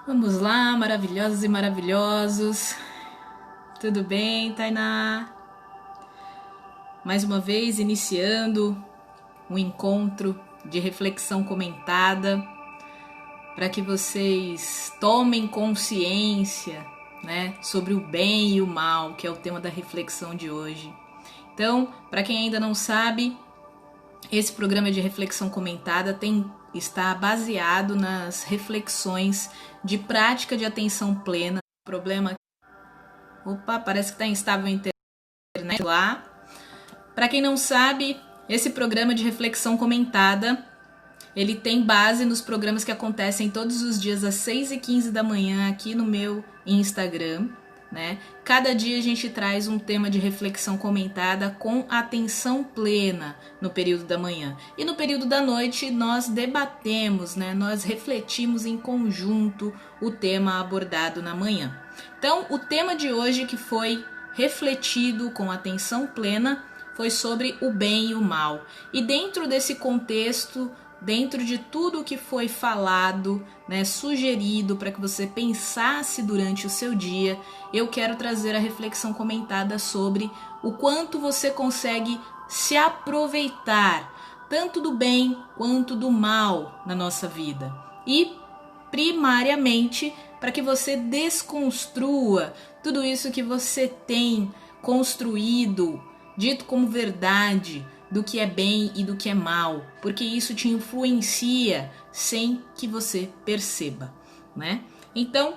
Vamos lá, maravilhosos e maravilhosos. Tudo bem, Tainá? Mais uma vez iniciando um encontro de reflexão comentada para que vocês tomem consciência, né, sobre o bem e o mal, que é o tema da reflexão de hoje. Então, para quem ainda não sabe, esse programa de reflexão comentada está baseado nas reflexões de prática de atenção plena. Problema. Opa, parece que está instável a internet lá. Para quem não sabe, esse programa de reflexão comentada, ele tem base nos programas que acontecem todos os dias às 6h15 da manhã aqui no meu Instagram, né? Cada dia a gente traz um tema de reflexão comentada com atenção plena no período da manhã. E no período da noite nós debatemos, né? Nós refletimos em conjunto o tema abordado na manhã. Então, o tema de hoje que foi refletido com atenção plena foi sobre o bem e o mal. E dentro desse contexto, dentro de tudo que foi falado, né, sugerido para que você pensasse durante o seu dia, eu quero trazer a reflexão comentada sobre o quanto você consegue se aproveitar tanto do bem quanto do mal na nossa vida. E, primariamente, para que você desconstrua tudo isso que você tem construído, dito como verdade, do que é bem e do que é mal, porque isso te influencia sem que você perceba, né? Então,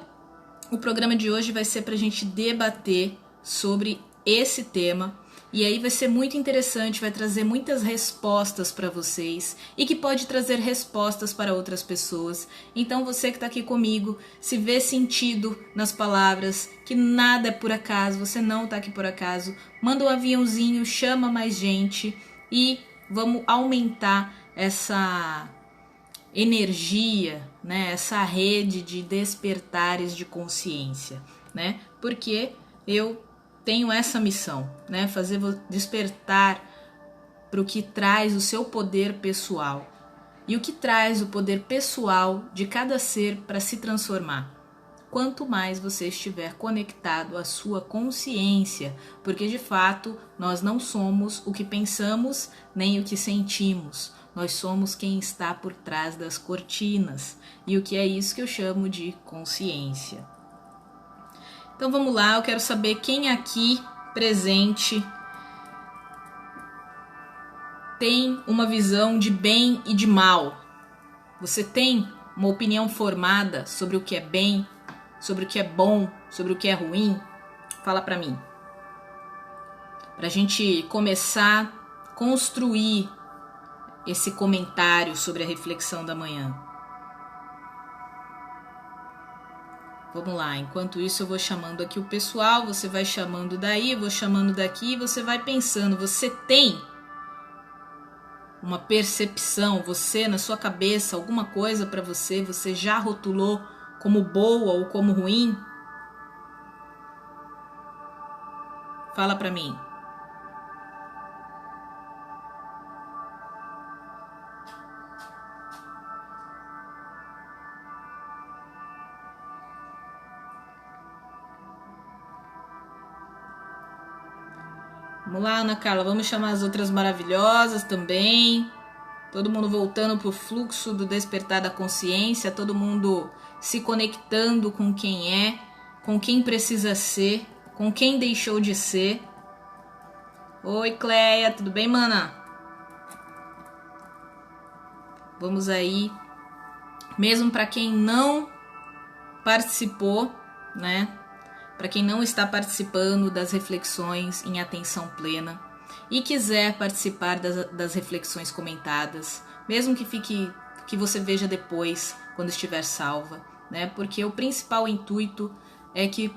o programa de hoje vai ser para a gente debater sobre esse tema, e aí vai ser muito interessante, vai trazer muitas respostas para vocês e que pode trazer respostas para outras pessoas. Então você que está aqui comigo, se vê sentido nas palavras, que nada é por acaso, você não está aqui por acaso, manda um aviãozinho, chama mais gente e vamos aumentar essa energia, né? Essa rede de despertares de consciência, né? Porque eu tenho essa missão, né? Fazer despertar para o que traz o seu poder pessoal e o que traz o poder pessoal de cada ser para se transformar. Quanto mais você estiver conectado à sua consciência, porque de fato nós não somos o que pensamos nem o que sentimos. Nós somos quem está por trás das cortinas. E o que é isso que eu chamo de consciência. Então vamos lá, eu quero saber quem aqui presente tem uma visão de bem e de mal. Você tem uma opinião formada sobre o que é bem, sobre o que é bom, sobre o que é ruim? Fala pra mim. Pra gente começar a construir esse comentário sobre a reflexão da manhã. Vamos lá, enquanto isso eu vou chamando aqui o pessoal, você vai chamando daí, eu vou chamando daqui, você vai pensando, você tem uma percepção, você na sua cabeça, alguma coisa para você já rotulou como boa ou como ruim? Fala para mim. Vamos lá, Ana Carla, vamos chamar as outras maravilhosas também. Todo mundo voltando pro fluxo do despertar da consciência, todo mundo se conectando com quem é, com quem precisa ser, com quem deixou de ser. Oi, Cleia, tudo bem, mana? Vamos aí. Mesmo para quem não participou, né? Para quem não está participando das reflexões em atenção plena e quiser participar das reflexões comentadas, mesmo que você veja depois, quando estiver salva, né? Porque o principal intuito é que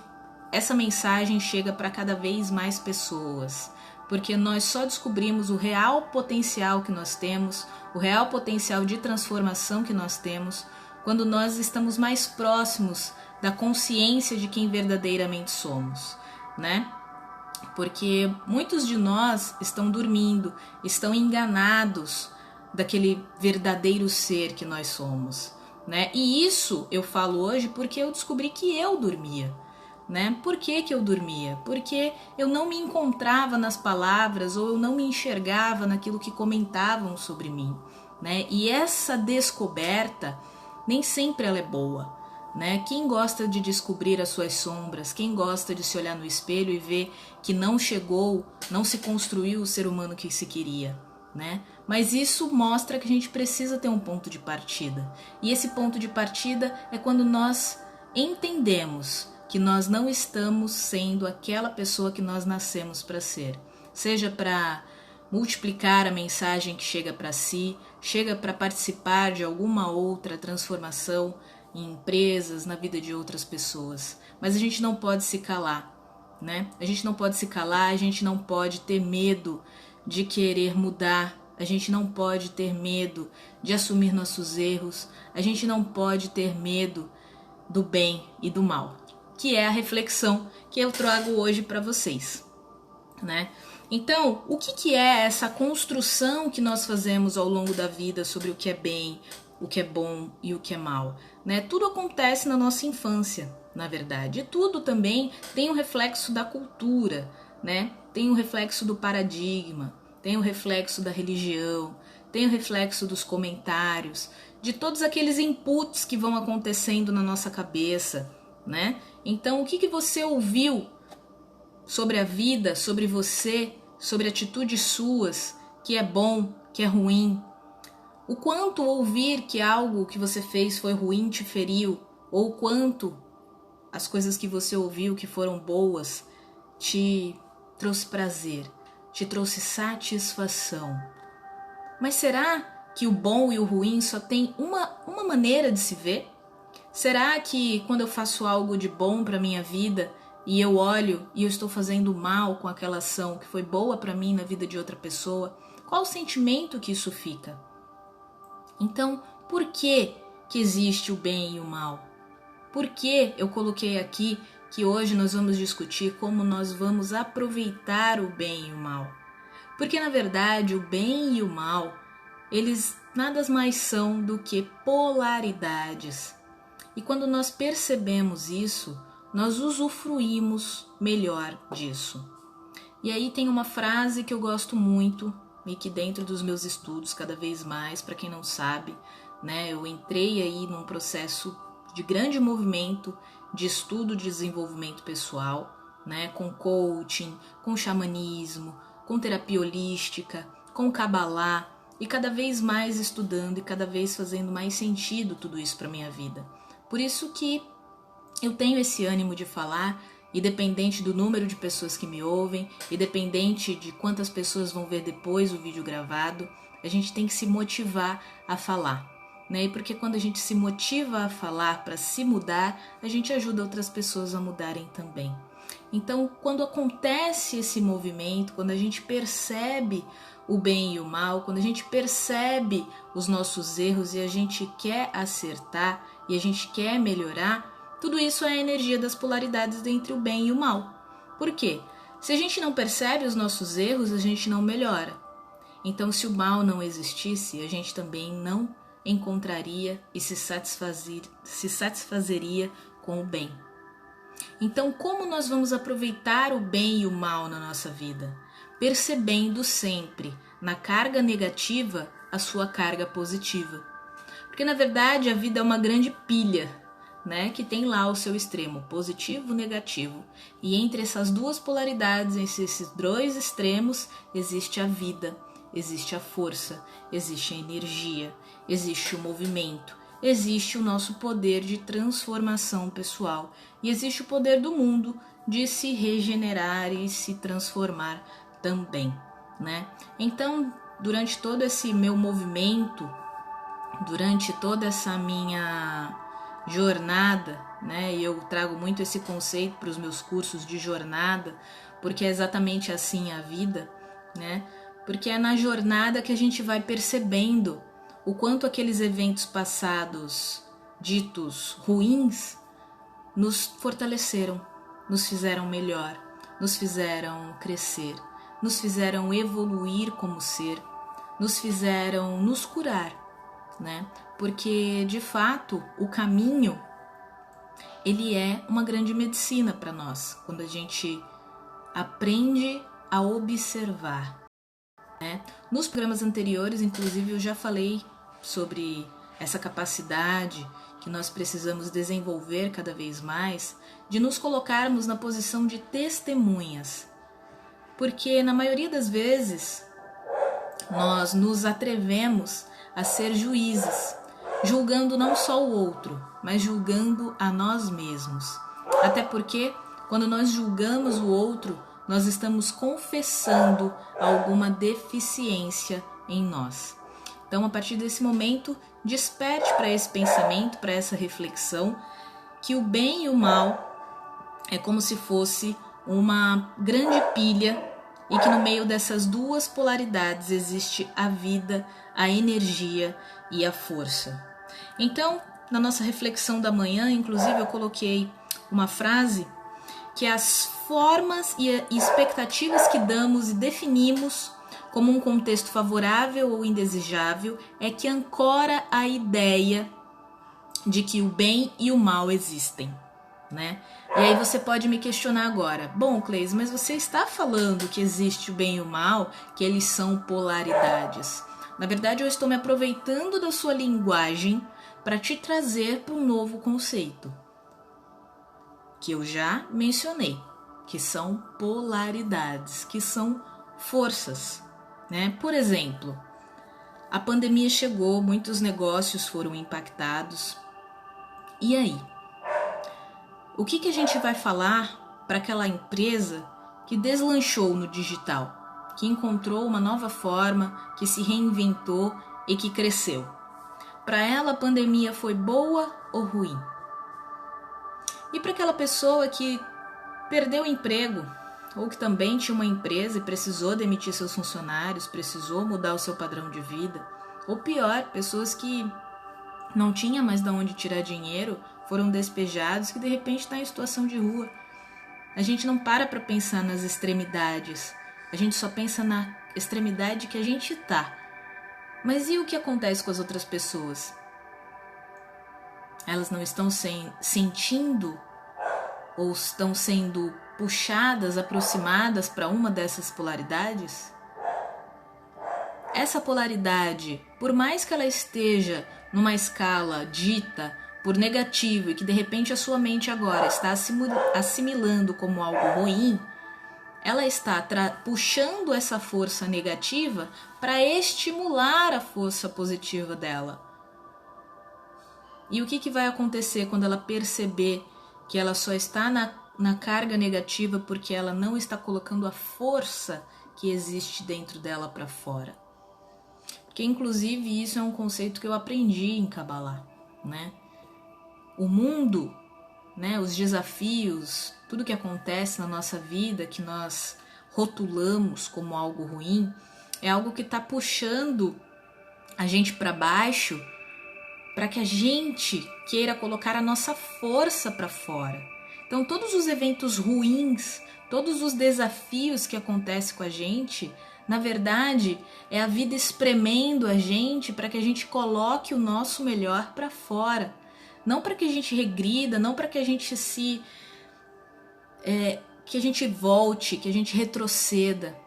essa mensagem chega para cada vez mais pessoas, porque nós só descobrimos o real potencial que nós temos, o real potencial de transformação que nós temos, quando nós estamos mais próximos da consciência de quem verdadeiramente somos, né? Porque muitos de nós estão dormindo, estão enganados daquele verdadeiro ser que nós somos, né? E isso eu falo hoje porque eu descobri que eu dormia, né? Por que eu dormia? Porque eu não me encontrava nas palavras ou eu não me enxergava naquilo que comentavam sobre mim, né? E essa descoberta nem sempre ela é boa, né? Quem gosta de descobrir as suas sombras, quem gosta de se olhar no espelho e ver que não chegou, não se construiu o ser humano que se queria, né? Mas isso mostra que a gente precisa ter um ponto de partida. E esse ponto de partida é quando nós entendemos que nós não estamos sendo aquela pessoa que nós nascemos para ser. Seja para multiplicar a mensagem que chega para si, chega para participar de alguma outra transformação em empresas, na vida de outras pessoas. Mas a gente não pode se calar, né? A gente não pode se calar, a gente não pode ter medo de querer mudar, a gente não pode ter medo de assumir nossos erros, a gente não pode ter medo do bem e do mal, que é a reflexão que eu trago hoje para vocês, né? Então, o que é essa construção que nós fazemos ao longo da vida sobre o que é bem, o que é bom e o que é mal, né? Tudo acontece na nossa infância, na verdade. E tudo também tem um reflexo da cultura, né? Tem um reflexo do paradigma, tem um reflexo da religião, tem o reflexo dos comentários, de todos aqueles inputs que vão acontecendo na nossa cabeça, né? Então, o que você ouviu sobre a vida, sobre você, sobre atitudes suas, que é bom, que é ruim? O quanto ouvir que algo que você fez foi ruim te feriu, ou o quanto as coisas que você ouviu que foram boas te trouxe prazer, te trouxe satisfação. Mas será que o bom e o ruim só tem uma maneira de se ver? Será que quando eu faço algo de bom para minha vida e eu olho e eu estou fazendo mal com aquela ação que foi boa para mim na vida de outra pessoa, qual o sentimento que isso fica? Então, por que existe o bem e o mal? Por que eu coloquei aqui que hoje nós vamos discutir como nós vamos aproveitar o bem e o mal? Porque, na verdade, o bem e o mal, eles nada mais são do que polaridades. E quando nós percebemos isso, nós usufruímos melhor disso. E aí tem uma frase que eu gosto muito e que dentro dos meus estudos, cada vez mais, para quem não sabe, né, eu entrei aí num processo de grande movimento de estudo de desenvolvimento pessoal, né, com coaching, com xamanismo, com terapia holística, com Kabbalah, e cada vez mais estudando e cada vez fazendo mais sentido tudo isso para minha vida. Por isso que eu tenho esse ânimo de falar, independente do número de pessoas que me ouvem, independente de quantas pessoas vão ver depois o vídeo gravado, a gente tem que se motivar a falar, né? E porque quando a gente se motiva a falar para se mudar, a gente ajuda outras pessoas a mudarem também. Então, quando acontece esse movimento, quando a gente percebe o bem e o mal, quando a gente percebe os nossos erros e a gente quer acertar e a gente quer melhorar, tudo isso é a energia das polaridades entre o bem e o mal. Por quê? Se a gente não percebe os nossos erros, a gente não melhora. Então, se o mal não existisse, a gente também não encontraria e se satisfazeria com o bem. Então, como nós vamos aproveitar o bem e o mal na nossa vida? Percebendo sempre na carga negativa a sua carga positiva. Porque, na verdade, a vida é uma grande pilha, né, que tem lá o seu extremo positivo e negativo. E entre essas duas polaridades, entre esses dois extremos, existe a vida, existe a força, existe a energia, existe o movimento, existe o nosso poder de transformação pessoal e existe o poder do mundo de se regenerar e se transformar também, né? Então, durante todo esse meu movimento, durante toda essa minha jornada, né? E eu trago muito esse conceito para os meus cursos de jornada, porque é exatamente assim a vida, né? Porque é na jornada que a gente vai percebendo o quanto aqueles eventos passados ditos ruins nos fortaleceram, nos fizeram melhor, nos fizeram crescer, nos fizeram evoluir como ser, nos fizeram nos curar, né? porque de fato o caminho ele é uma grande medicina para nós, quando a gente aprende a observar, né? Nos programas anteriores, inclusive, eu já falei sobre essa capacidade que nós precisamos desenvolver cada vez mais de nos colocarmos na posição de testemunhas, porque na maioria das vezes nós nos atrevemos a ser juízes, julgando não só o outro, mas julgando a nós mesmos. Até porque, quando nós julgamos o outro, nós estamos confessando alguma deficiência em nós. Então, a partir desse momento, desperte para esse pensamento, para essa reflexão, que o bem e o mal é como se fosse uma grande pilha e que no meio dessas duas polaridades existe a vida, a energia e a força. Então, na nossa reflexão da manhã, inclusive, eu coloquei uma frase que as formas e expectativas que damos e definimos como um contexto favorável ou indesejável é que ancora a ideia de que o bem e o mal existem, né? E aí você pode me questionar agora, bom, Cleis, mas você está falando que existe o bem e o mal, que eles são polaridades. Na verdade, eu estou me aproveitando da sua linguagem para te trazer para um novo conceito, que eu já mencionei, que são polaridades, que são forças, né? Por exemplo, a pandemia chegou, muitos negócios foram impactados. E aí? O que a gente vai falar para aquela empresa que deslanchou no digital, que encontrou uma nova forma, que se reinventou e que cresceu? Para ela, a pandemia foi boa ou ruim? E para aquela pessoa que perdeu o emprego, ou que também tinha uma empresa e precisou demitir seus funcionários, precisou mudar o seu padrão de vida, ou pior, pessoas que não tinham mais de onde tirar dinheiro, foram despejados, que de repente está em situação de rua. A gente não para pensar nas extremidades, a gente só pensa na extremidade que a gente tá. Mas e o que acontece com as outras pessoas? Elas não estão sentindo ou estão sendo puxadas, aproximadas para uma dessas polaridades? Essa polaridade, por mais que ela esteja numa escala dita por negativo e que de repente a sua mente agora está assimilando como algo ruim, ela está puxando essa força negativa para estimular a força positiva dela. E o que vai acontecer quando ela perceber que ela só está na carga negativa porque ela não está colocando a força que existe dentro dela para fora? Porque, inclusive, isso é um conceito que eu aprendi em Kabbalah, né? O mundo, né, os desafios, tudo que acontece na nossa vida, que nós rotulamos como algo ruim, é algo que está puxando a gente para baixo para que a gente queira colocar a nossa força para fora. Então, todos os eventos ruins, todos os desafios que acontecem com a gente, na verdade, é a vida espremendo a gente para que a gente coloque o nosso melhor para fora. Não para que a gente regrida, não para que a gente que a gente volte, que a gente retroceda.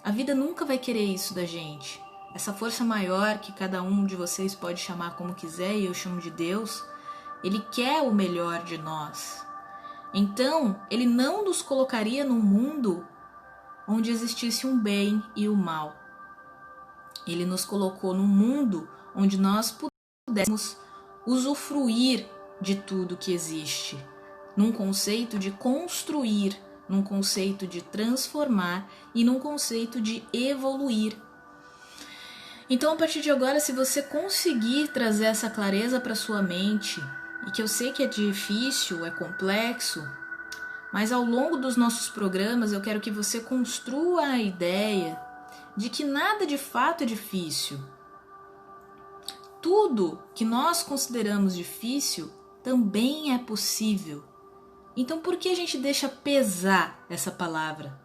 A vida nunca vai querer isso da gente. Essa força maior que cada um de vocês pode chamar como quiser, e eu chamo de Deus, Ele quer o melhor de nós. Então, Ele não nos colocaria num mundo onde existisse um bem e o mal. Ele nos colocou num mundo onde nós pudéssemos usufruir de tudo que existe, num conceito de construir, num conceito de transformar e num conceito de evoluir. Então, a partir de agora, se você conseguir trazer essa clareza para sua mente, e que eu sei que é difícil, é complexo, mas ao longo dos nossos programas eu quero que você construa a ideia de que nada de fato é difícil. Tudo que nós consideramos difícil também é possível. Então, por que a gente deixa pesar essa palavra?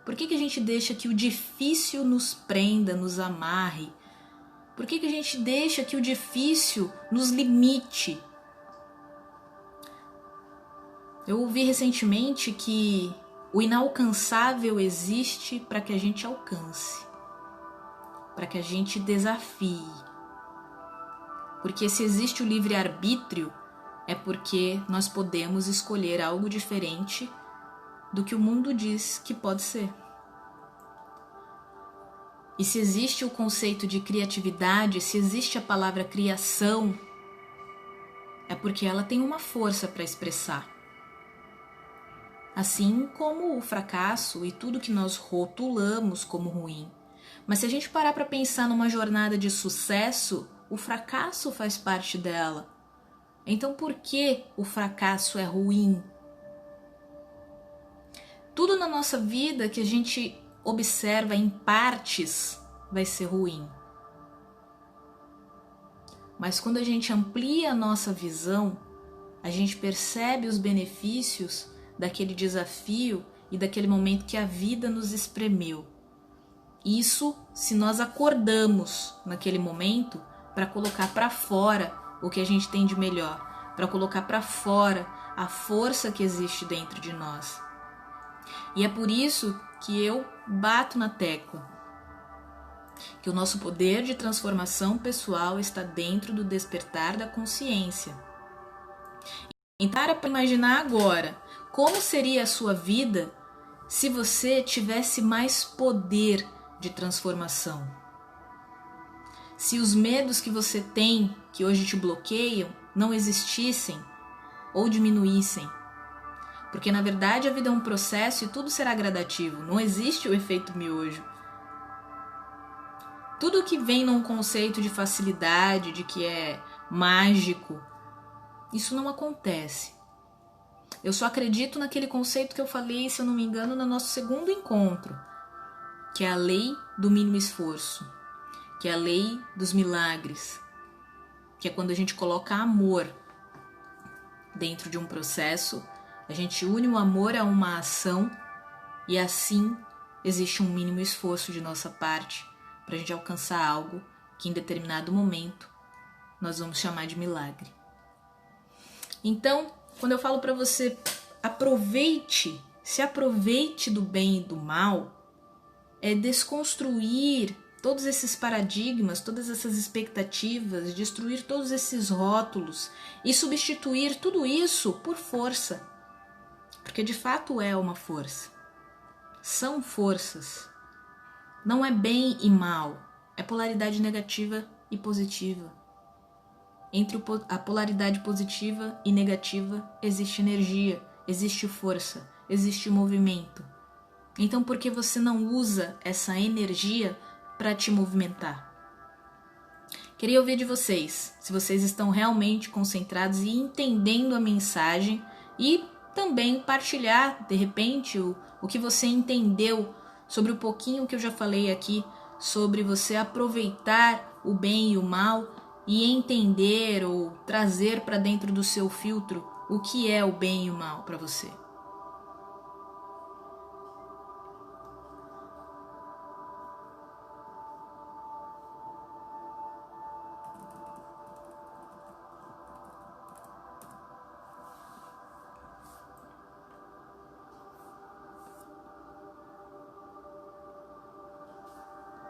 Por que a gente deixa que o difícil nos prenda, nos amarre, Por que a gente deixa que o difícil nos limite? Eu ouvi recentemente que o inalcançável existe para que a gente alcance, para que a gente desafie. Porque se existe o livre-arbítrio, é porque nós podemos escolher algo diferente do que o mundo diz que pode ser. E se existe o conceito de criatividade, se existe a palavra criação, é porque ela tem uma força para expressar. Assim como o fracasso e tudo que nós rotulamos como ruim. Mas se a gente parar para pensar numa jornada de sucesso, o fracasso faz parte dela. Então por que o fracasso é ruim? Tudo na nossa vida que a gente observa em partes vai ser ruim. Mas quando a gente amplia a nossa visão, a gente percebe os benefícios daquele desafio e daquele momento que a vida nos espremeu. Isso se nós acordamos naquele momento para colocar para fora o que a gente tem de melhor, para colocar para fora a força que existe dentro de nós. E é por isso que eu bato na tecla que o nosso poder de transformação pessoal está dentro do despertar da consciência. Então, para imaginar agora como seria a sua vida se você tivesse mais poder de transformação. Se os medos que você tem, que hoje te bloqueiam, não existissem ou diminuíssem. Porque na verdade a vida é um processo e tudo será gradativo, não existe o efeito miojo. Tudo que vem num conceito de facilidade, de que é mágico, isso não acontece. Eu só acredito naquele conceito que eu falei, se eu não me engano, no nosso segundo encontro, que é a lei do mínimo esforço, que é a lei dos milagres, que é quando a gente coloca amor dentro de um processo, a gente une o amor a uma ação e assim existe um mínimo esforço de nossa parte para a gente alcançar algo que em determinado momento nós vamos chamar de milagre. Então, quando eu falo para você se aproveite do bem e do mal, é desconstruir todos esses paradigmas, todas essas expectativas, destruir todos esses rótulos e substituir tudo isso por força. Porque de fato é uma força. São forças. Não é bem e mal, é polaridade negativa e positiva. Entre a polaridade positiva e negativa existe energia, existe força, existe movimento. Então por que você não usa essa energia para te movimentar? Queria ouvir de vocês, se vocês estão realmente concentrados e entendendo a mensagem e também partilhar, de repente, o que você entendeu sobre o pouquinho que eu já falei aqui, sobre você aproveitar o bem e o mal e entender ou trazer para dentro do seu filtro o que é o bem e o mal para você.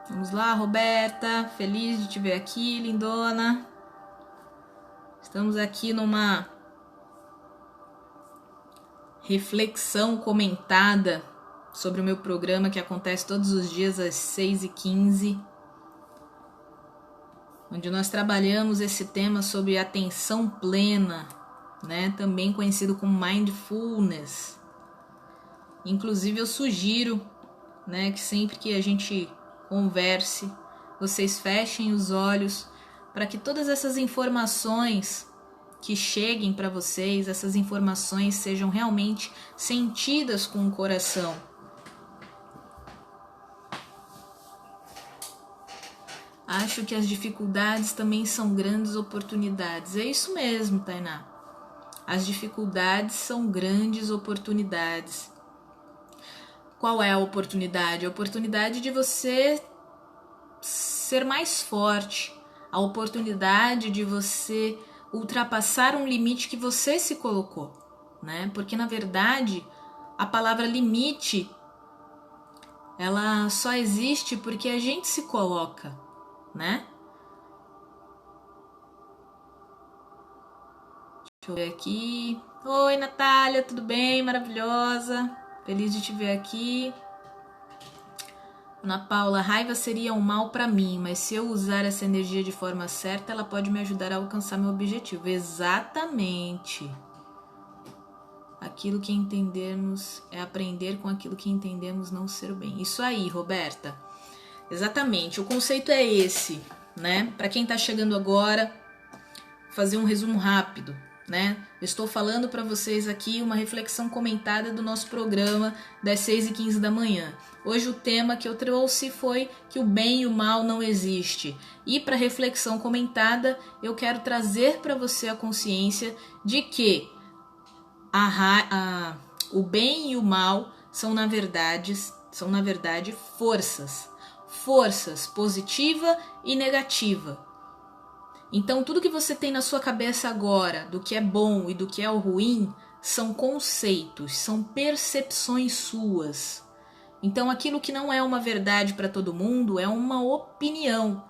Vamos lá, Roberta, feliz de te ver aqui, lindona. Estamos aqui numa reflexão comentada sobre o meu programa que acontece todos os dias às 6h15, onde nós trabalhamos esse tema sobre atenção plena, né? Também conhecido como mindfulness. Inclusive eu sugiro, né, que sempre que a gente converse, vocês fechem os olhos para que todas essas informações que cheguem para vocês, essas informações sejam realmente sentidas com o coração. Acho que as dificuldades também são grandes oportunidades. É isso mesmo, Tainá. As dificuldades são grandes oportunidades. Qual é a oportunidade? A oportunidade de você ser mais forte, a oportunidade de você ultrapassar um limite que você se colocou, né? Porque na verdade a palavra limite ela só existe porque a gente se coloca, né? Deixa eu ver aqui. Oi, Natália, tudo bem? Maravilhosa. Feliz de te ver aqui. Ana Paula, raiva seria um mal para mim, mas se eu usar essa energia de forma certa, ela pode me ajudar a alcançar meu objetivo. Exatamente. Aquilo que entendemos é aprender com aquilo que entendemos não ser o bem. Isso aí, Roberta. Exatamente. O conceito é esse, né? Para quem tá chegando agora, fazer um resumo rápido, né? Eu estou falando para vocês aqui uma reflexão comentada do nosso programa das 6h15 da manhã. Hoje o tema que eu trouxe foi que o bem e o mal não existe. E para reflexão comentada, eu quero trazer para você a consciência de que o bem e o mal são na verdade forças positiva e negativa. Então tudo que você tem na sua cabeça agora do que é bom e do que é o ruim são conceitos, são percepções suas. Então aquilo que não é uma verdade para todo mundo é uma opinião.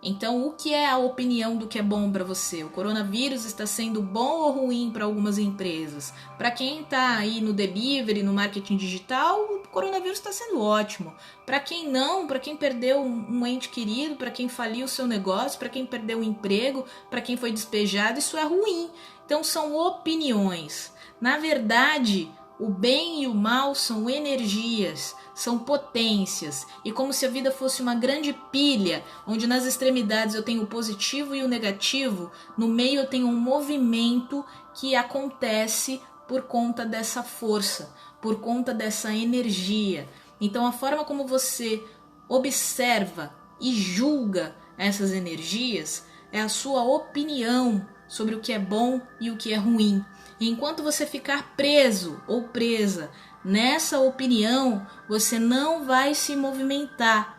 Então o que é a opinião do que é bom para você? O coronavírus está sendo bom ou ruim para algumas empresas? Para quem está aí no delivery, no marketing digital, o coronavírus está sendo ótimo. Para quem não, para quem perdeu um ente querido, para quem faliu o seu negócio, para quem perdeu o emprego, para quem foi despejado, isso é ruim. Então são opiniões. Na verdade, o bem e o mal são energias, são potências, e como se a vida fosse uma grande pilha, onde nas extremidades eu tenho o positivo e o negativo, no meio eu tenho um movimento que acontece por conta dessa força, por conta dessa energia. Então a forma como você observa e julga essas energias é a sua opinião sobre o que é bom e o que é ruim. E enquanto você ficar preso ou presa nessa opinião, você não vai se movimentar.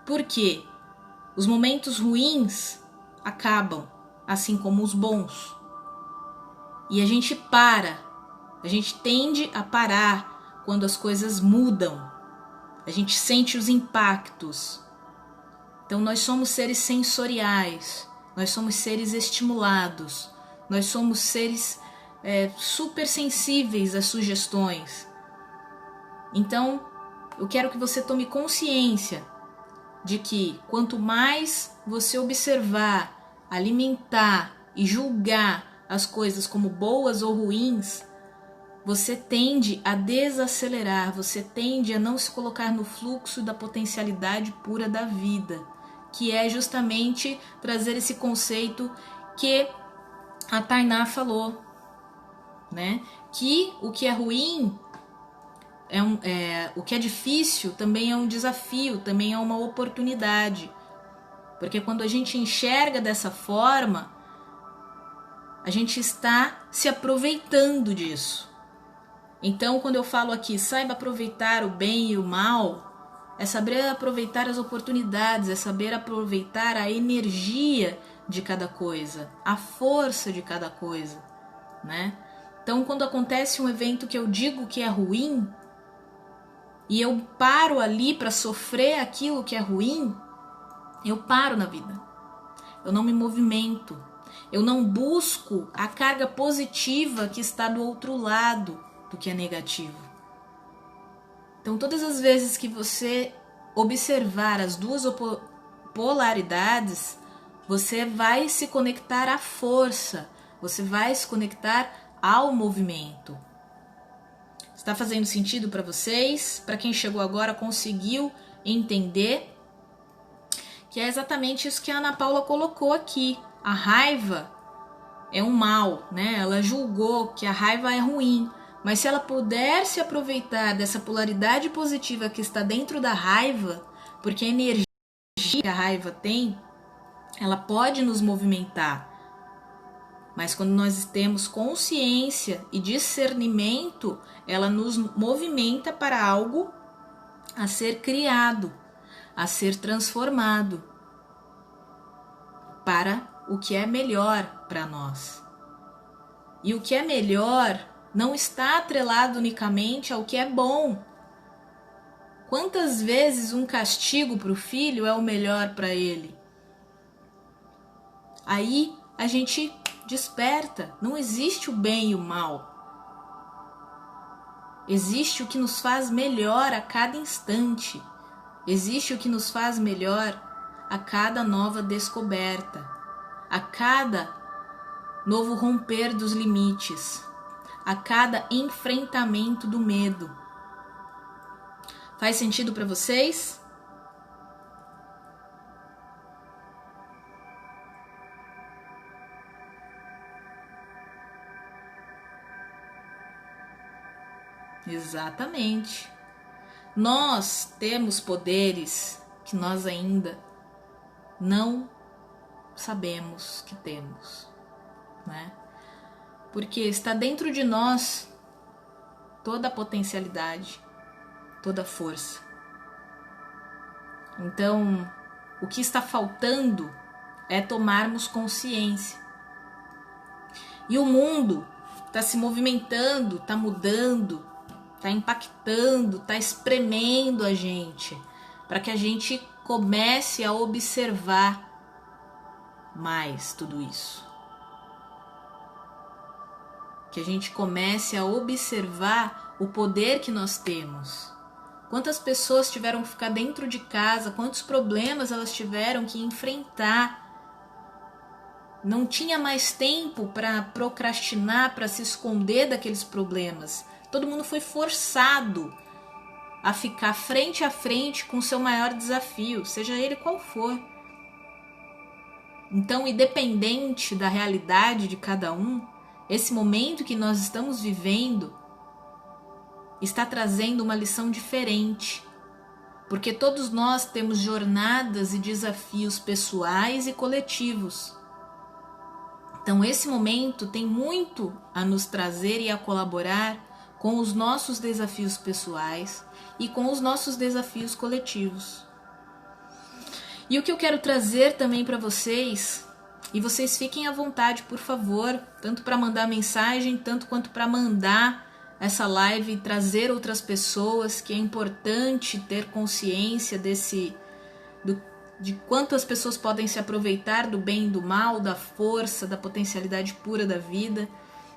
Por quê? Os momentos ruins acabam, assim como os bons. E a gente tende a parar quando as coisas mudam. A gente sente os impactos. Então nós somos seres sensoriais, nós somos seres estimulados, nós somos seres super sensíveis às sugestões. Então, eu quero que você tome consciência de que quanto mais você observar, alimentar e julgar as coisas como boas ou ruins, você tende a desacelerar, você tende a não se colocar no fluxo da potencialidade pura da vida, que é justamente trazer esse conceito que a Tainá falou, né? Que o que é ruim, o que é difícil também é um desafio, também é uma oportunidade. Porque quando a gente enxerga dessa forma, a gente está se aproveitando disso. Então, quando eu falo aqui, saiba aproveitar o bem e o mal, é saber aproveitar as oportunidades, é saber aproveitar a energia de cada coisa, a força de cada coisa, né? Então, quando acontece um evento que eu digo que é ruim, e eu paro ali para sofrer aquilo que é ruim, eu paro na vida. Eu não me movimento. Eu não busco a carga positiva que está do outro lado do que é negativo. Então, todas as vezes que você observar as duas polaridades, você vai se conectar à força, você vai se conectar ao movimento. Está fazendo sentido para vocês? Para quem chegou agora, conseguiu entender? Que é exatamente isso que a Ana Paula colocou aqui. A raiva é um mal, né? Ela julgou que a raiva é ruim. Mas se ela puder se aproveitar dessa polaridade positiva que está dentro da raiva, porque a energia que a raiva tem, ela pode nos movimentar. Mas quando nós temos consciência e discernimento, ela nos movimenta para algo a ser criado, a ser transformado. para o que é melhor para nós. E o que é melhor não está atrelado unicamente ao que é bom. Quantas vezes um castigo para o filho é o melhor para ele? Aí a gente desperta. Não existe o bem e o mal. Existe o que nos faz melhor a cada instante. Existe o que nos faz melhor a cada nova descoberta, a cada novo romper dos limites, a cada enfrentamento do medo. Faz sentido para vocês? Exatamente. Nós temos poderes que nós ainda não sabemos que temos, né? Porque está dentro de nós toda a potencialidade, toda a força. Então, o que está faltando é tomarmos consciência. E o mundo está se movimentando, está mudando, está impactando, está espremendo a gente, para que a gente comece a observar mais tudo isso. Que a gente comece a observar o poder que nós temos. Quantas pessoas tiveram que ficar dentro de casa, quantos problemas elas tiveram que enfrentar. Não tinha mais tempo para procrastinar, para se esconder daqueles problemas. Todo mundo foi forçado a ficar frente a frente com o seu maior desafio, seja ele qual for. Então, independente da realidade de cada um, esse momento que nós estamos vivendo está trazendo uma lição diferente, porque todos nós temos jornadas e desafios pessoais e coletivos. Então, esse momento tem muito a nos trazer e a colaborar com os nossos desafios pessoais e com os nossos desafios coletivos. E o que eu quero trazer também para vocês, e vocês fiquem à vontade, por favor, tanto para mandar mensagem, tanto quanto para mandar essa live e trazer outras pessoas, que é importante ter consciência de quanto as pessoas podem se aproveitar do bem e do mal, da força, da potencialidade pura da vida,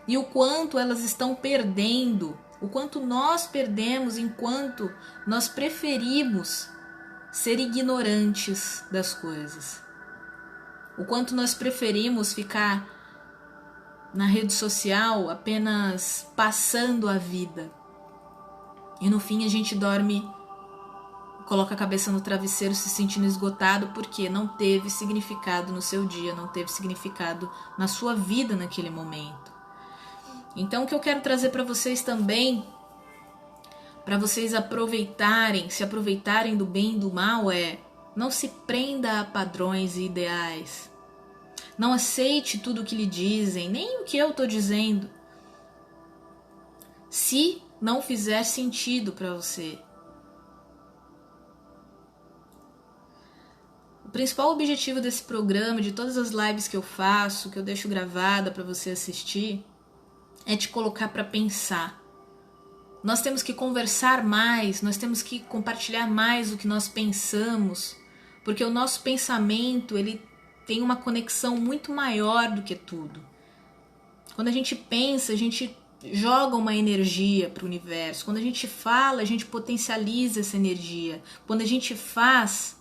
e o quanto elas estão perdendo, o quanto nós perdemos enquanto nós preferimos ser ignorantes das coisas, o quanto nós preferimos ficar na rede social apenas passando a vida, e no fim a gente dorme, coloca a cabeça no travesseiro se sentindo esgotado porque não teve significado no seu dia, não teve significado na sua vida naquele momento. Então o que eu quero trazer para vocês também, para vocês aproveitarem, se aproveitarem do bem e do mal, é: não se prenda a padrões e ideais. Não aceite tudo o que lhe dizem, nem o que eu estou dizendo, se não fizer sentido para você. O principal objetivo desse programa, de todas as lives que eu faço, que eu deixo gravada para você assistir, é te colocar para pensar. Nós temos que conversar mais, nós temos que compartilhar mais o que nós pensamos, porque o nosso pensamento, ele tem uma conexão muito maior do que tudo. Quando a gente pensa, a gente joga uma energia para o universo. Quando a gente fala, a gente potencializa essa energia. Quando a gente faz,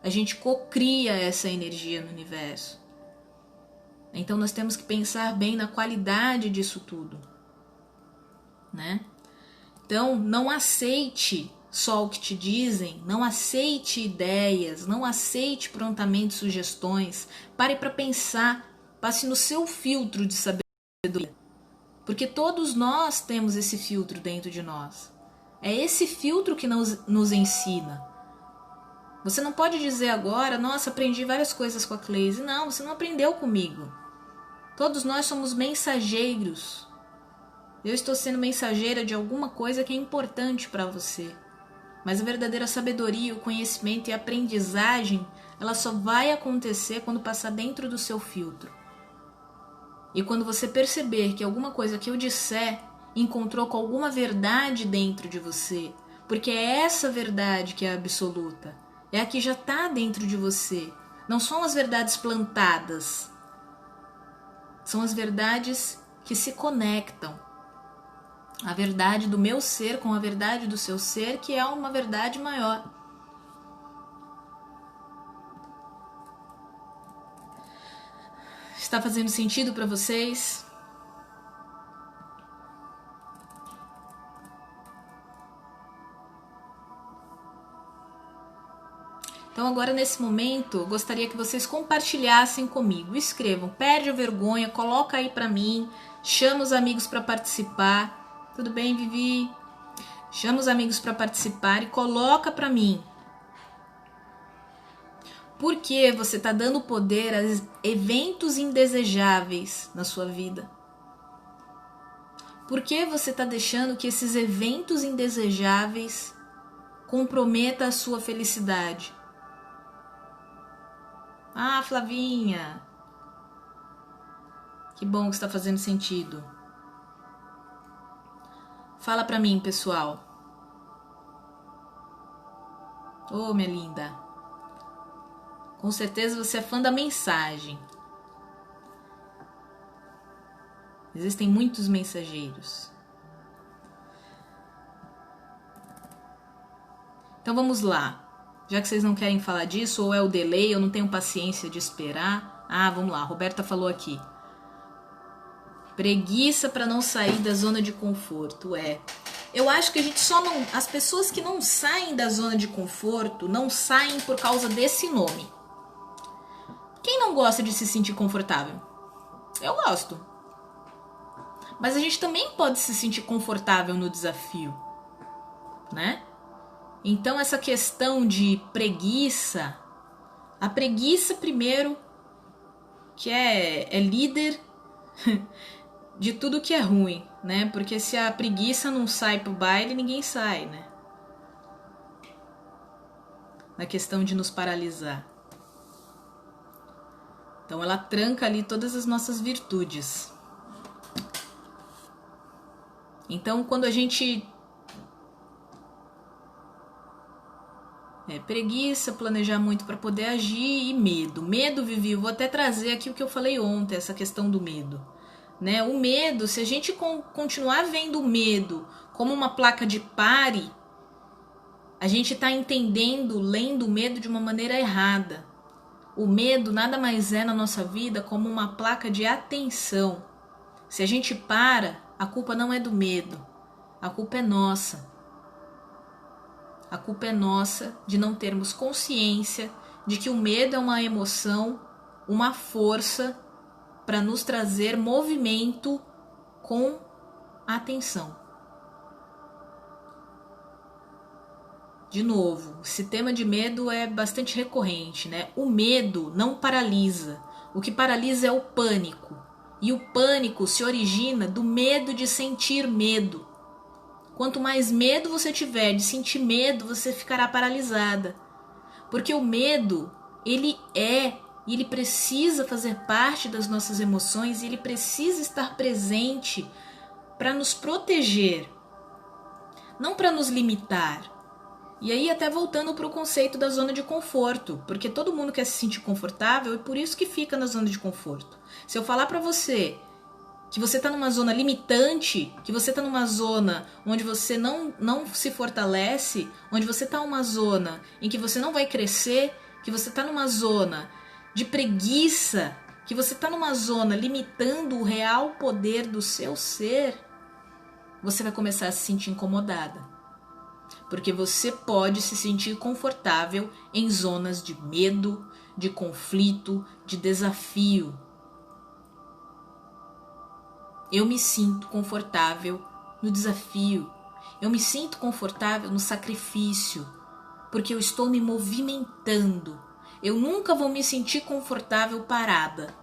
a gente cocria essa energia no universo. Então nós temos que pensar bem na qualidade disso tudo, né? Então não aceite só o que te dizem, não aceite ideias, não aceite prontamente sugestões. Pare para pensar, passe no seu filtro de sabedoria, porque todos nós temos esse filtro dentro de nós. É esse filtro que nos ensina. Você não pode dizer agora: nossa, aprendi várias coisas com a Cleise. Não, você não aprendeu comigo. Todos nós somos mensageiros. Eu estou sendo mensageira de alguma coisa que é importante para você. Mas a verdadeira sabedoria, o conhecimento e a aprendizagem, ela só vai acontecer quando passar dentro do seu filtro. E quando você perceber que alguma coisa que eu disser encontrou com alguma verdade dentro de você, porque é essa verdade que é absoluta, é a que já está dentro de você. Não são as verdades plantadas, são as verdades que se conectam. A verdade do meu ser com a verdade do seu ser, que é uma verdade maior. Está fazendo sentido para vocês? Então agora nesse momento, eu gostaria que vocês compartilhassem comigo. Escrevam, perde a vergonha, coloca aí para mim, chama os amigos para participar. Tudo bem, Vivi? Chama os amigos para participar e coloca para mim. Por que você está dando poder a eventos indesejáveis na sua vida? Por que você está deixando que esses eventos indesejáveis comprometam a sua felicidade? Ah, Flavinha, que bom que está fazendo sentido. Fala para mim, pessoal. Ô, minha linda. Com certeza você é fã da mensagem. Existem muitos mensageiros. Então vamos lá. Já que vocês não querem falar disso, ou é o delay, eu não tenho paciência de esperar. Ah, vamos lá. A Roberta falou aqui. Preguiça para não sair da zona de conforto. Eu acho que a gente só não... As pessoas que não saem da zona de conforto não saem por causa desse nome. Quem não gosta de se sentir confortável? Eu gosto. Mas a gente também pode se sentir confortável no desafio, né? Então essa questão de preguiça, a preguiça primeiro, que é líder de tudo que é ruim, né? Porque se a preguiça não sai pro baile, ninguém sai, né? Na questão de nos paralisar. Então ela tranca ali todas as nossas virtudes. Então quando a gente... preguiça, planejar muito para poder agir e medo. Medo, Vivi, eu vou até trazer aqui o que eu falei ontem, essa questão do medo. Né? O medo, se a gente continuar vendo o medo como uma placa de pare, a gente está entendendo, lendo o medo de uma maneira errada. O medo nada mais é na nossa vida como uma placa de atenção. Se a gente para, a culpa não é do medo, a culpa é nossa. A culpa é nossa de não termos consciência de que o medo é uma emoção, uma força para nos trazer movimento com atenção. De novo, esse tema de medo é bastante recorrente, né? O medo não paralisa. O que paralisa é o pânico. E o pânico se origina do medo de sentir medo. Quanto mais medo você tiver de sentir medo, você ficará paralisada. Porque o medo, ele precisa fazer parte das nossas emoções, e ele precisa estar presente para nos proteger, não para nos limitar. E aí até voltando para o conceito da zona de conforto, porque todo mundo quer se sentir confortável e por isso que fica na zona de conforto. Se eu falar para você que você está numa zona limitante, que você está numa zona onde você não se fortalece, onde você está numa zona em que você não vai crescer, que você está numa zona de preguiça, que você está numa zona limitando o real poder do seu ser, você vai começar a se sentir incomodada. Porque você pode se sentir confortável em zonas de medo, de conflito, de desafio. Eu me sinto confortável no desafio. Eu me sinto confortável no sacrifício, porque eu estou me movimentando. Eu nunca vou me sentir confortável parada.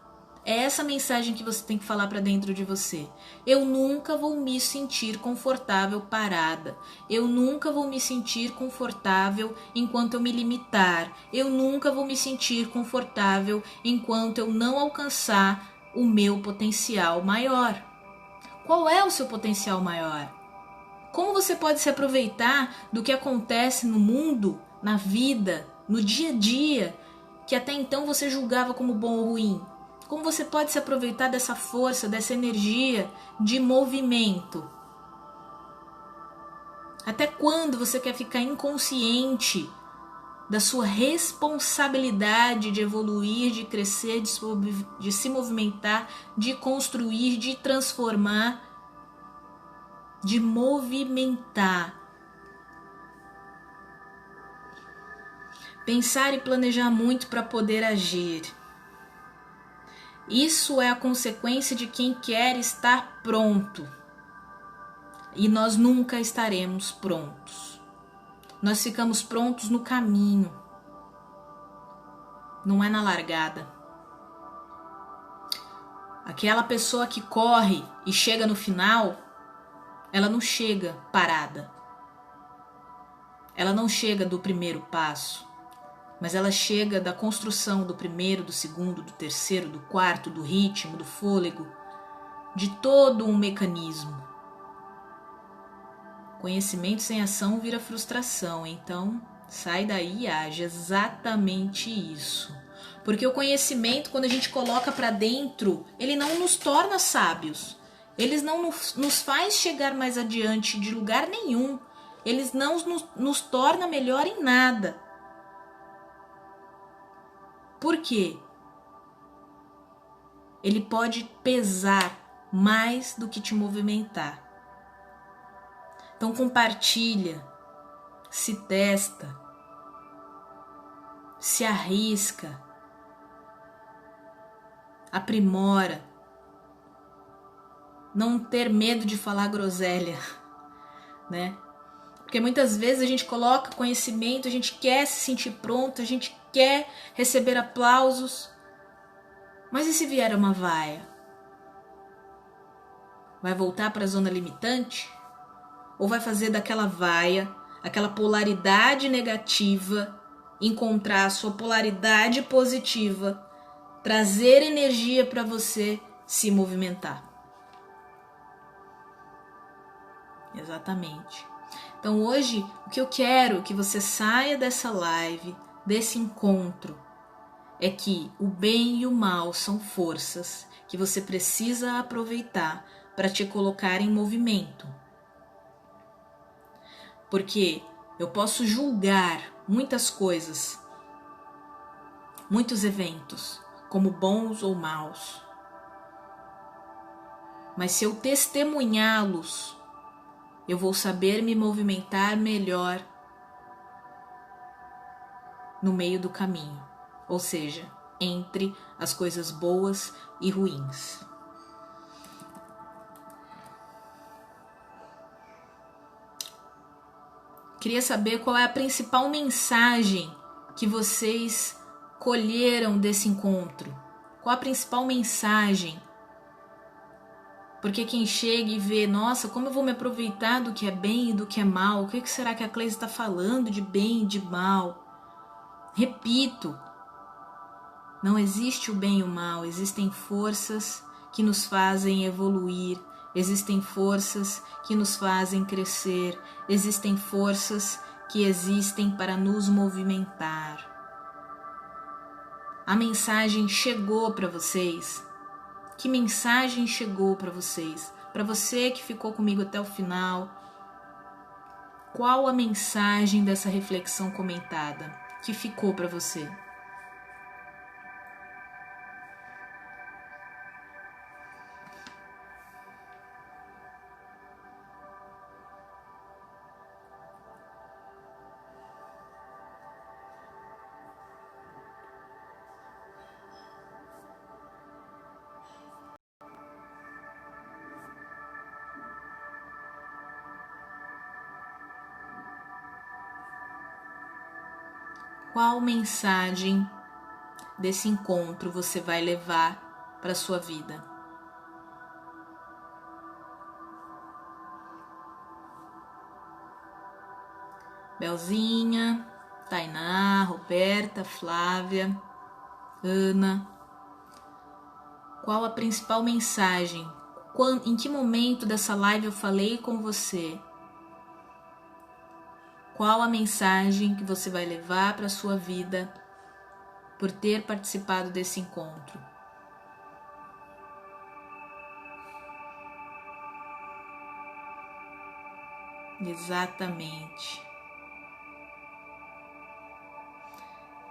É essa mensagem que você tem que falar para dentro de você. Eu nunca vou me sentir confortável parada. Eu nunca vou me sentir confortável enquanto eu me limitar. Eu nunca vou me sentir confortável enquanto eu não alcançar o meu potencial maior. Qual é o seu potencial maior? Como você pode se aproveitar do que acontece no mundo, na vida, no dia a dia, que até então você julgava como bom ou ruim? Como você pode se aproveitar dessa força, dessa energia de movimento? Até quando você quer ficar inconsciente da sua responsabilidade de evoluir, de crescer, de se movimentar, de construir, de transformar, de movimentar? Pensar e planejar muito para poder agir. Isso é a consequência de quem quer estar pronto. E nós nunca estaremos prontos. Nós ficamos prontos no caminho, não é na largada. Aquela pessoa que corre e chega no final, ela não chega parada. Ela não chega do primeiro passo, mas ela chega da construção do primeiro, do segundo, do terceiro, do quarto, do ritmo, do fôlego, de todo um mecanismo. Conhecimento sem ação vira frustração, então sai daí e age exatamente isso. Porque o conhecimento, quando a gente coloca para dentro, ele não nos torna sábios. Eles não nos faz chegar mais adiante de lugar nenhum. Eles não nos torna melhor em nada. Por quê? Ele pode pesar mais do que te movimentar. Então compartilha, se testa, se arrisca, aprimora. Não ter medo de falar groselha, né? Porque muitas vezes a gente coloca conhecimento, a gente quer se sentir pronto, a gente quer receber aplausos. Mas e se vier uma vaia? Vai voltar para a zona limitante? Ou vai fazer daquela vaia, aquela polaridade negativa, encontrar a sua polaridade positiva, trazer energia para você se movimentar? Exatamente. Então hoje, o que eu quero que você saia dessa live, desse encontro, é que o bem e o mal são forças que você precisa aproveitar para te colocar em movimento. Porque eu posso julgar muitas coisas, muitos eventos, como bons ou maus. Mas se eu testemunhá-los, eu vou saber me movimentar melhor no meio do caminho, ou seja, entre as coisas boas e ruins. Queria saber qual é a principal mensagem que vocês colheram desse encontro. Qual a principal mensagem? Porque quem chega e vê, nossa, como eu vou me aproveitar do que é bem e do que é mal? O que será que a Cleise está falando de bem e de mal? Repito, não existe o bem e o mal, existem forças que nos fazem evoluir, existem forças que nos fazem crescer, existem forças que existem para nos movimentar. A mensagem chegou para vocês? Que mensagem chegou para vocês? Para você que ficou comigo até o final, qual a mensagem dessa reflexão comentada que ficou para você? Qual mensagem desse encontro você vai levar para a sua vida. Belzinha, Tainá, Roberta, Flávia, Ana. Qual a principal mensagem? Em que momento dessa live eu falei com você? Qual a mensagem que você vai levar para a sua vida por ter participado desse encontro? Exatamente.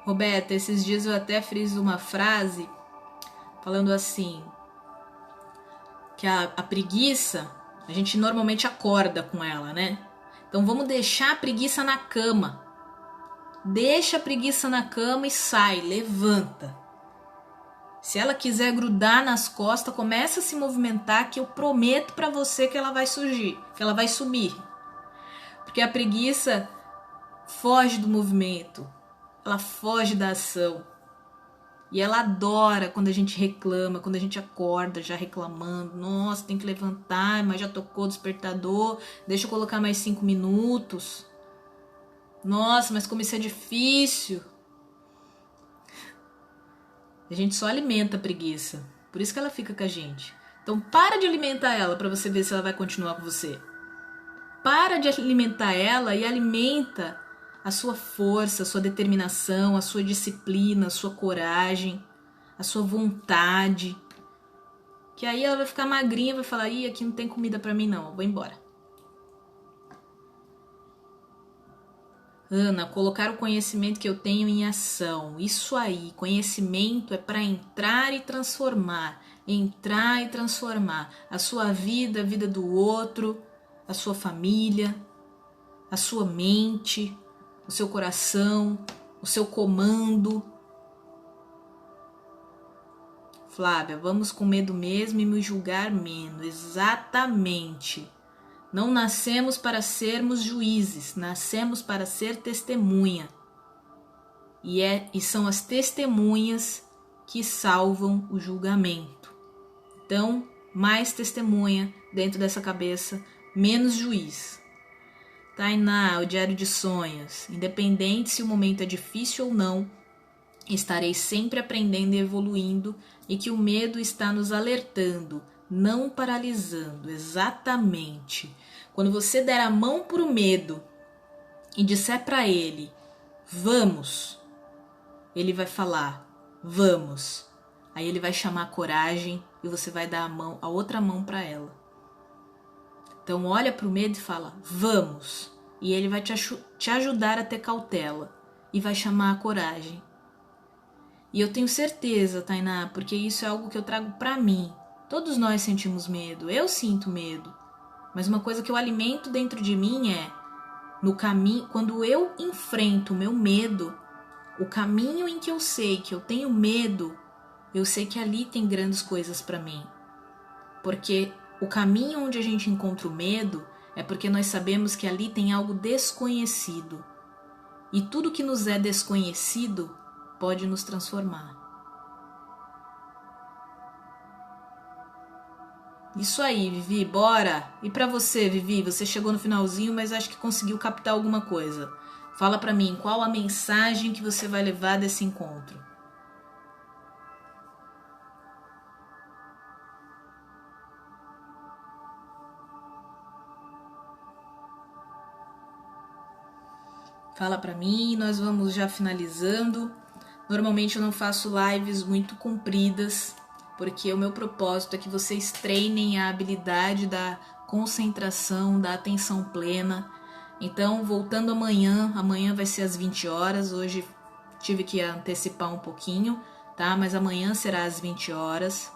Roberta, esses dias eu até fiz uma frase falando assim, que a preguiça, a gente normalmente acorda com ela, né? Então vamos deixar a preguiça na cama. Deixa a preguiça na cama e sai, levanta. Se ela quiser grudar nas costas, começa a se movimentar, que eu prometo para você que ela vai surgir, que ela vai sumir. Porque a preguiça foge do movimento, ela foge da ação. E ela adora quando a gente reclama, quando a gente acorda já reclamando. Nossa, tem que levantar, mas já tocou o despertador, deixa eu colocar mais 5 minutos. Nossa, mas como isso é difícil. A gente só alimenta a preguiça, por isso que ela fica com a gente. Então para de alimentar ela para você ver se ela vai continuar com você. Para de alimentar ela e alimenta a sua força, a sua determinação, a sua disciplina, a sua coragem, a sua vontade. Que aí ela vai ficar magrinha e vai falar, ih, aqui não tem comida pra mim não, eu vou embora. Ana, colocar o conhecimento que eu tenho em ação. Isso aí, conhecimento é para entrar e transformar. Entrar e transformar a sua vida, a vida do outro, a sua família, a sua mente, o seu coração, o seu comando. Flávia, vamos com medo mesmo e me julgar menos. Exatamente. Não nascemos para sermos juízes, nascemos para ser testemunha. E são as testemunhas que salvam o julgamento. Então, mais testemunha dentro dessa cabeça, menos juiz. Tainá, o Diário de Sonhos. Independente se o momento é difícil ou não, estarei sempre aprendendo e evoluindo, e que o medo está nos alertando, não paralisando. Exatamente. Quando você der a mão para o medo e disser para ele, vamos, ele vai falar, vamos. Aí ele vai chamar a coragem e você vai dar a outra mão para ela. Então olha para o medo e fala, vamos. E ele vai te ajudar a ter cautela e vai chamar a coragem. E eu tenho certeza, Tainá, porque isso é algo que eu trago para mim. Todos nós sentimos medo, eu sinto medo. Mas uma coisa que eu alimento dentro de mim é, no caminho, quando eu enfrento o meu medo, o caminho em que eu sei que eu tenho medo, eu sei que ali tem grandes coisas para mim. Porque o caminho onde a gente encontra o medo é porque nós sabemos que ali tem algo desconhecido. E tudo que nos é desconhecido pode nos transformar. Isso aí, Vivi, bora! E pra você, Vivi, você chegou no finalzinho, mas acho que conseguiu captar alguma coisa. Fala pra mim, qual a mensagem que você vai levar desse encontro? Fala pra mim, nós vamos já finalizando. Normalmente eu não faço lives muito compridas, porque o meu propósito é que vocês treinem a habilidade da concentração, da atenção plena. Então, voltando amanhã vai ser às 20 horas, hoje tive que antecipar um pouquinho, tá? Mas amanhã será às 20 horas.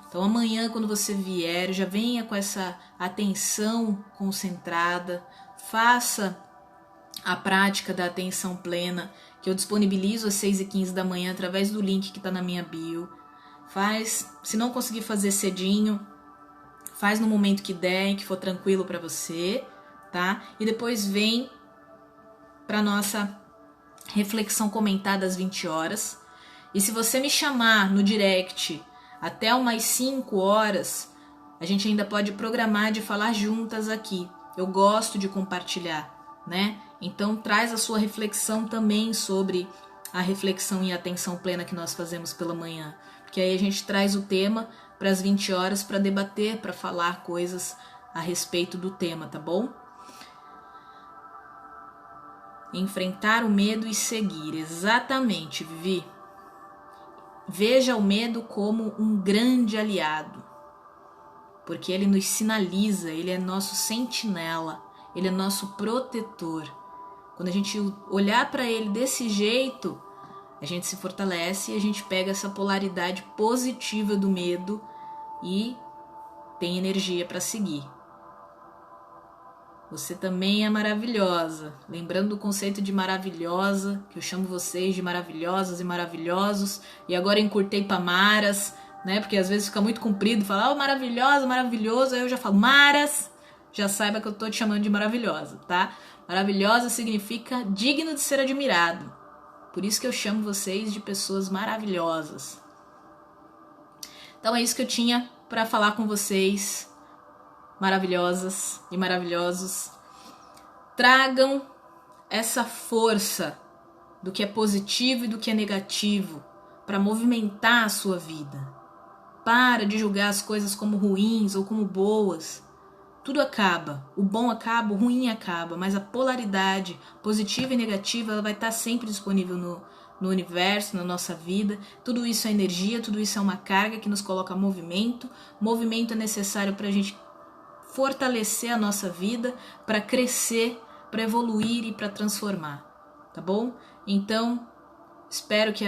Então amanhã, quando você vier, já venha com essa atenção concentrada, faça a prática da atenção plena, que eu disponibilizo às 6h15 da manhã através do link que está na minha bio. Faz, se não conseguir fazer cedinho, faz no momento que der e que for tranquilo para você, tá? E depois vem para nossa reflexão comentada às 20 horas. E se você me chamar no direct Até umas 5 horas, a gente ainda pode programar de falar juntas aqui. Eu gosto de compartilhar, né? Então traz a sua reflexão também sobre a reflexão e atenção plena que nós fazemos pela manhã. Porque aí a gente traz o tema para as 20 horas para debater, para falar coisas a respeito do tema, tá bom? Enfrentar o medo e seguir. Exatamente, Vivi. Veja o medo como um grande aliado, porque ele nos sinaliza, ele é nosso sentinela, ele é nosso protetor. Quando a gente olhar para ele desse jeito, a gente se fortalece e a gente pega essa polaridade positiva do medo e tem energia para seguir. Você também é maravilhosa. Lembrando do conceito de maravilhosa, que eu chamo vocês de maravilhosas e maravilhosos, e agora encurtei para Maras, né? Porque às vezes fica muito comprido, falar maravilhosa, maravilhoso, aí eu já falo Maras, já saiba que eu tô te chamando de maravilhosa, tá? Maravilhosa significa digno de ser admirado. Por isso que eu chamo vocês de pessoas maravilhosas. Então é isso que eu tinha para falar com vocês, maravilhosas e maravilhosos. Tragam essa força do que é positivo e do que é negativo para movimentar a sua vida. Para de julgar as coisas como ruins ou como boas. Tudo acaba, o bom acaba, o ruim acaba, mas a polaridade positiva e negativa ela vai estar sempre disponível no universo, na nossa vida. Tudo isso é energia, tudo isso é uma carga que nos coloca movimento. Movimento é necessário para a gente fortalecer a nossa vida, para crescer, para evoluir e para transformar, tá bom? Então, espero que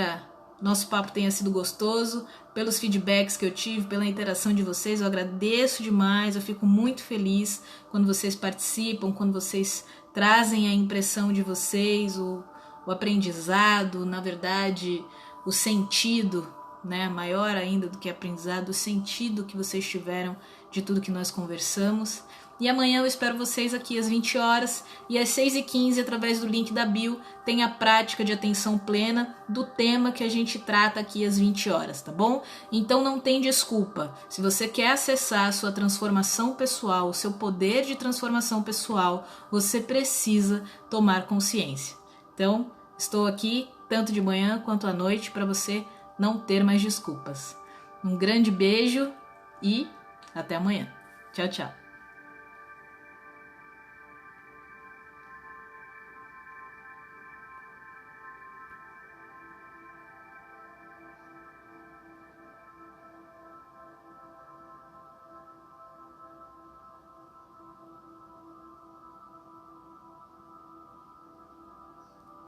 nosso papo tenha sido gostoso, pelos feedbacks que eu tive, pela interação de vocês, eu agradeço demais, eu fico muito feliz quando vocês participam, quando vocês trazem a impressão de vocês, o aprendizado, na verdade, o sentido, né, maior ainda do que aprendizado, o sentido que vocês tiveram de tudo que nós conversamos. E amanhã eu espero vocês aqui às 20 horas e às 6h15, através do link da bio, tem a prática de atenção plena do tema que a gente trata aqui às 20 horas, tá bom? Então não tem desculpa. Se você quer acessar a sua transformação pessoal, o seu poder de transformação pessoal, você precisa tomar consciência. Então, estou aqui tanto de manhã quanto à noite para você não ter mais desculpas. Um grande beijo e até amanhã. Tchau, tchau.